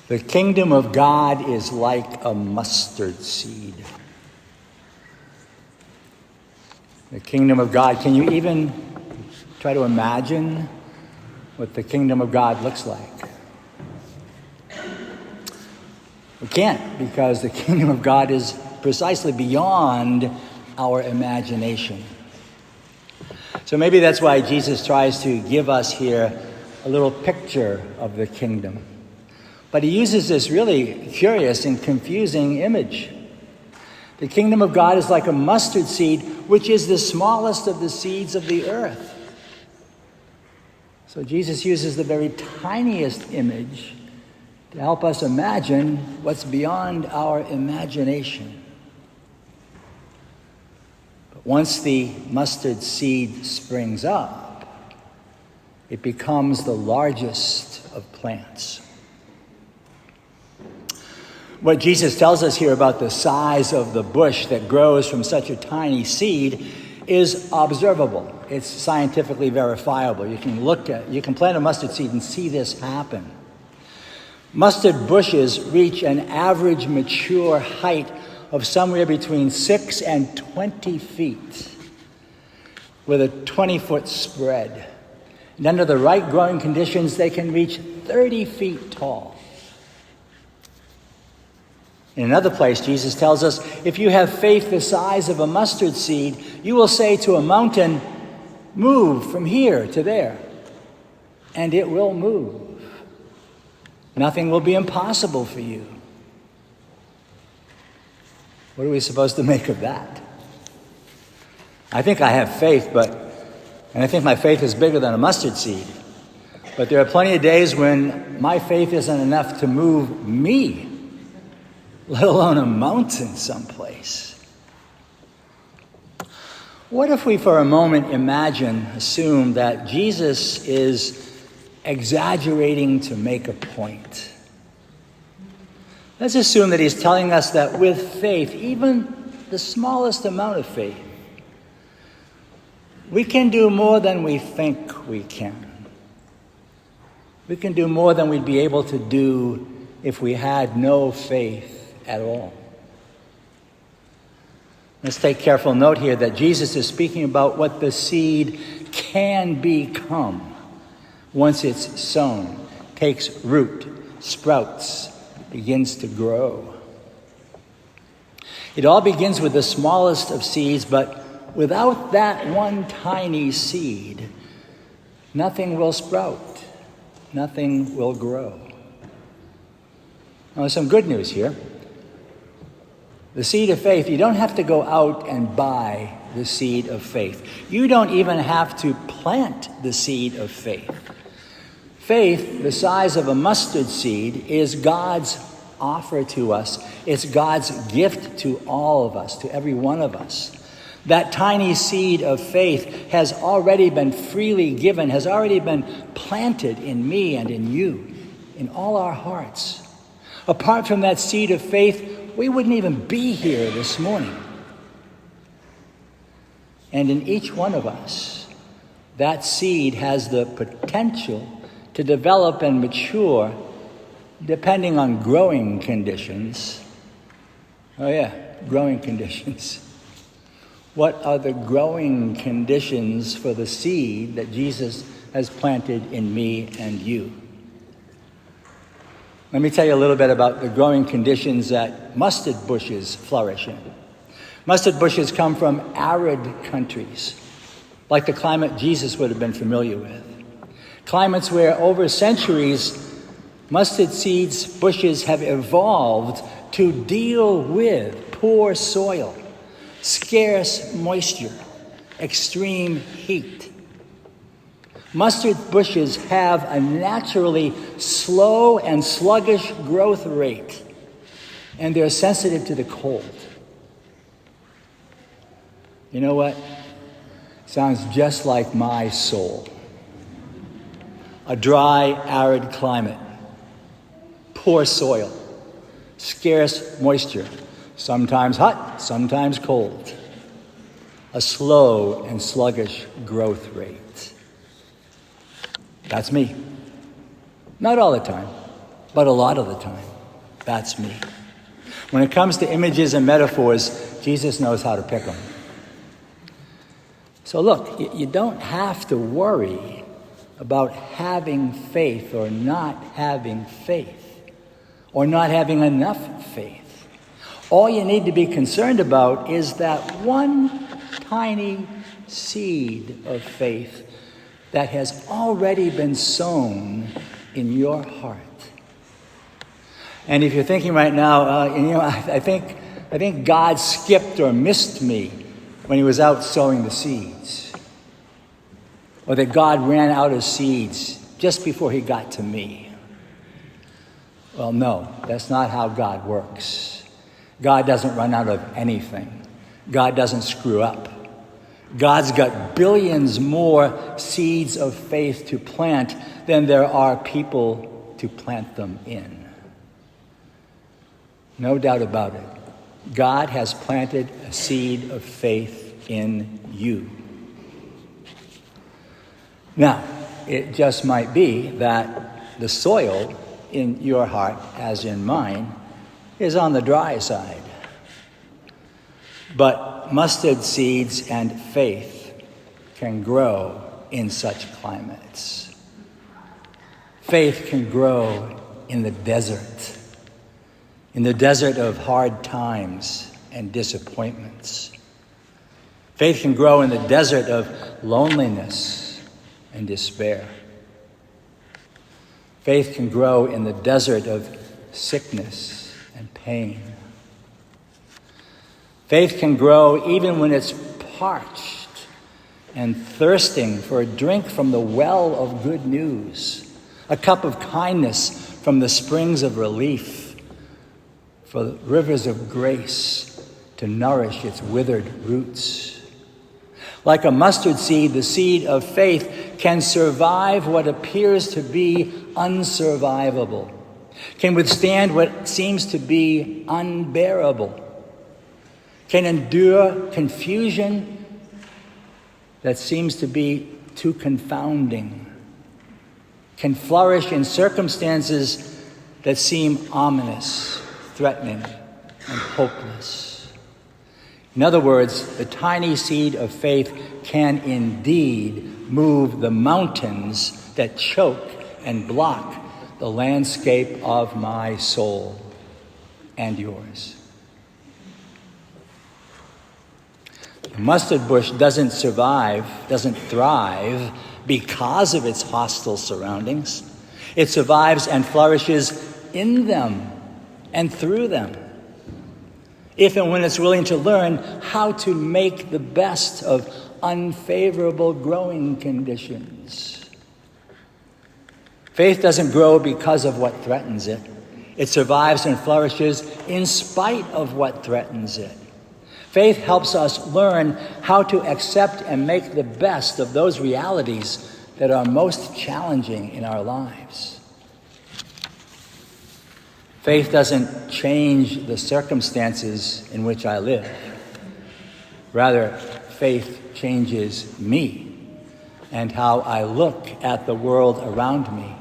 The kingdom of God is like a mustard seed. The kingdom of God, can you even try to imagine what the kingdom of God looks like? We can't, because the kingdom of God is precisely beyond our imagination. So maybe that's why Jesus tries to give us here a little picture of the kingdom. But he uses this really curious and confusing image. The kingdom of God is like a mustard seed, which is the smallest of the seeds of the earth. So Jesus uses the very tiniest image to help us imagine what's beyond our imagination. But once the mustard seed springs up, it becomes the largest of plants. What Jesus tells us here about the size of the bush that grows from such a tiny seed is observable. It's scientifically verifiable. You can plant a mustard seed and see this happen. Mustard bushes reach an average mature height of somewhere between 6 and 20 feet with a 20-foot spread. And under the right growing conditions, they can reach 30 feet tall. In another place, Jesus tells us, if you have faith the size of a mustard seed, you will say to a mountain, move from here to there, and it will move. Nothing will be impossible for you. What are we supposed to make of that? I think I have faith, and I think my faith is bigger than a mustard seed. But there are plenty of days when my faith isn't enough to move me, let alone a mountain someplace. What if we for a moment assume that Jesus is exaggerating to make a point? Let's assume that he's telling us that with faith, even the smallest amount of faith, we can do more than we think we can. We can do more than we'd be able to do if we had no faith at all. Let's take careful note here that Jesus is speaking about what the seed can become once it's sown, takes root, sprouts, begins to grow. It all begins with the smallest of seeds, but without that one tiny seed, nothing will sprout, nothing will grow. Now, there's some good news here. The seed of faith, you don't have to go out and buy the seed of faith. You don't even have to plant the seed of faith. Faith, the size of a mustard seed, is God's offer to us. It's God's gift to all of us, to every one of us. That tiny seed of faith has already been freely given, has already been planted in me and in you, in all our hearts. Apart from that seed of faith, we wouldn't even be here this morning. And in each one of us, that seed has the potential to develop and mature depending on growing conditions. Oh yeah, growing conditions. What are the growing conditions for the seed that Jesus has planted in me and you? Let me tell you a little bit about the growing conditions that mustard bushes flourish in. Mustard bushes come from arid countries, like the climate Jesus would have been familiar with. Climates where over centuries, mustard seeds bushes have evolved to deal with poor soil, scarce moisture, extreme heat. Mustard bushes have a naturally slow and sluggish growth rate, and they're sensitive to the cold. You know what? Sounds just like my soul. A dry, arid climate, poor soil, scarce moisture, sometimes hot, sometimes cold, a slow and sluggish growth rate. That's me. Not all the time, but a lot of the time, that's me. When it comes to images and metaphors, Jesus knows how to pick them. So look, you don't have to worry about having faith or not having faith, or not having enough faith. All you need to be concerned about is that one tiny seed of faith that has already been sown in your heart. And if you're thinking right now, I think God skipped or missed me when he was out sowing the seeds, or that God ran out of seeds just before he got to me. Well, no, that's not how God works. God doesn't run out of anything. God doesn't screw up. God's got billions more seeds of faith to plant than there are people to plant them in. No doubt about it. God has planted a seed of faith in you. Now, it just might be that the soil in your heart, as in mine, is on the dry side. But mustard seeds and faith can grow in such climates. Faith can grow in the desert of hard times and disappointments. Faith can grow in the desert of loneliness and despair. Faith can grow in the desert of sickness and pain. Faith can grow even when it's parched and thirsting for a drink from the well of good news, a cup of kindness from the springs of relief, for the rivers of grace to nourish its withered roots. Like a mustard seed, the seed of faith can survive what appears to be unsurvivable, can withstand what seems to be unbearable, can endure confusion that seems to be too confounding, can flourish in circumstances that seem ominous, threatening, and hopeless. In other words, the tiny seed of faith can indeed move the mountains that choke and block the landscape of my soul and yours. The mustard bush doesn't thrive because of its hostile surroundings. It survives and flourishes in them and through them, if and when it's willing to learn how to make the best of unfavorable growing conditions. Faith doesn't grow because of what threatens it. It survives and flourishes in spite of what threatens it. Faith helps us learn how to accept and make the best of those realities that are most challenging in our lives. Faith doesn't change the circumstances in which I live. Rather, faith changes me and how I look at the world around me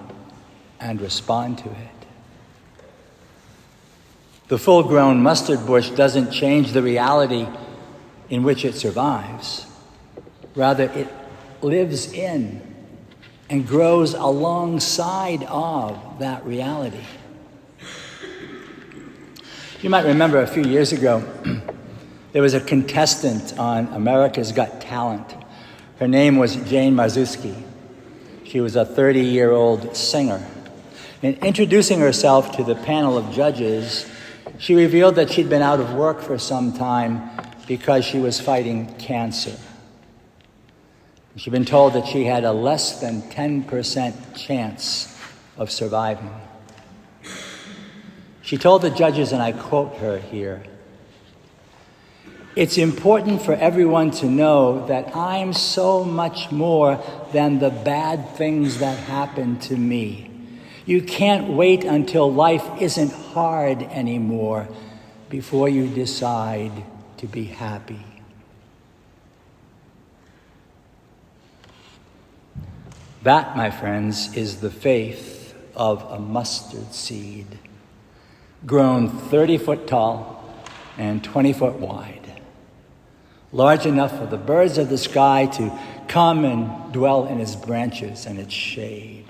and respond to it. The full-grown mustard bush doesn't change the reality in which it survives. Rather, it lives in and grows alongside of that reality. You might remember a few years ago, there was a contestant on America's Got Talent. Her name was Jane Marzuski. She was a 30-year-old singer. In introducing herself to the panel of judges, she revealed that she'd been out of work for some time because she was fighting cancer. She'd been told that she had a less than 10% chance of surviving. She told the judges, and I quote her here, "It's important for everyone to know that I'm so much more than the bad things that happen to me. You can't wait until life isn't hard anymore before you decide to be happy." That, my friends, is the faith of a mustard seed, grown 30 foot tall and 20 foot wide, large enough for the birds of the sky to come and dwell in its branches and its shade.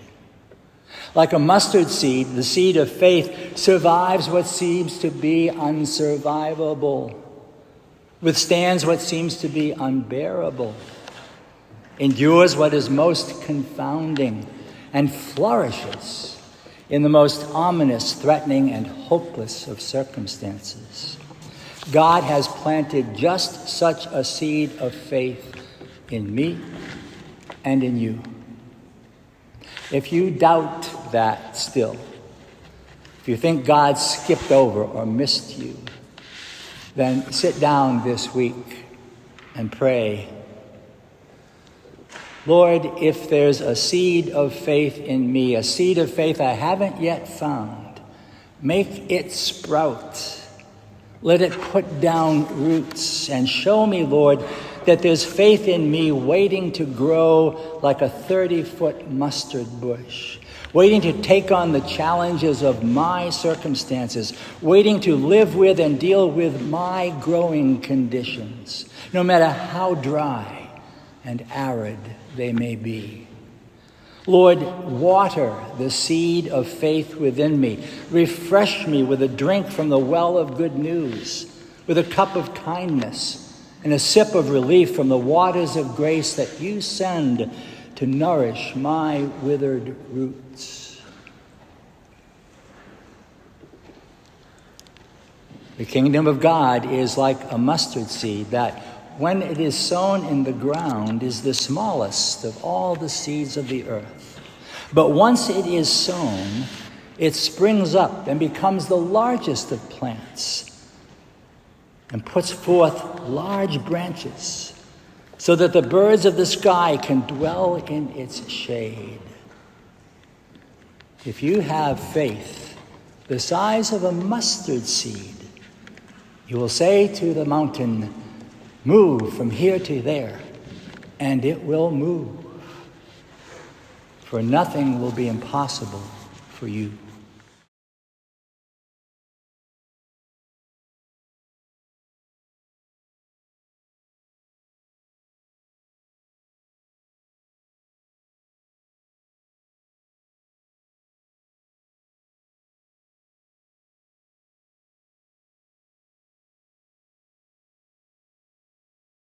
Like a mustard seed, the seed of faith survives what seems to be unsurvivable, withstands what seems to be unbearable, endures what is most confounding, and flourishes in the most ominous, threatening, and hopeless of circumstances. God has planted just such a seed of faith in me and in you. If you doubt that still, if you think God skipped over or missed you, then sit down this week and pray. Lord, if there's a seed of faith in me, a seed of faith I haven't yet found, make it sprout. Let it put down roots and show me, Lord, that there's faith in me waiting to grow like a 30-foot mustard bush, waiting to take on the challenges of my circumstances, waiting to live with and deal with my growing conditions, no matter how dry and arid they may be. Lord, water the seed of faith within me. Refresh me with a drink from the well of good news, with a cup of kindness and a sip of relief from the waters of grace that you send to nourish my withered roots. The kingdom of God is like a mustard seed that, when it is sown in the ground, is the smallest of all the seeds of the earth. But once it is sown, it springs up and becomes the largest of plants and puts forth large branches so that the birds of the sky can dwell in its shade. If you have faith the size of a mustard seed, you will say to the mountain, "Move from here to there," and it will move. For nothing will be impossible for you.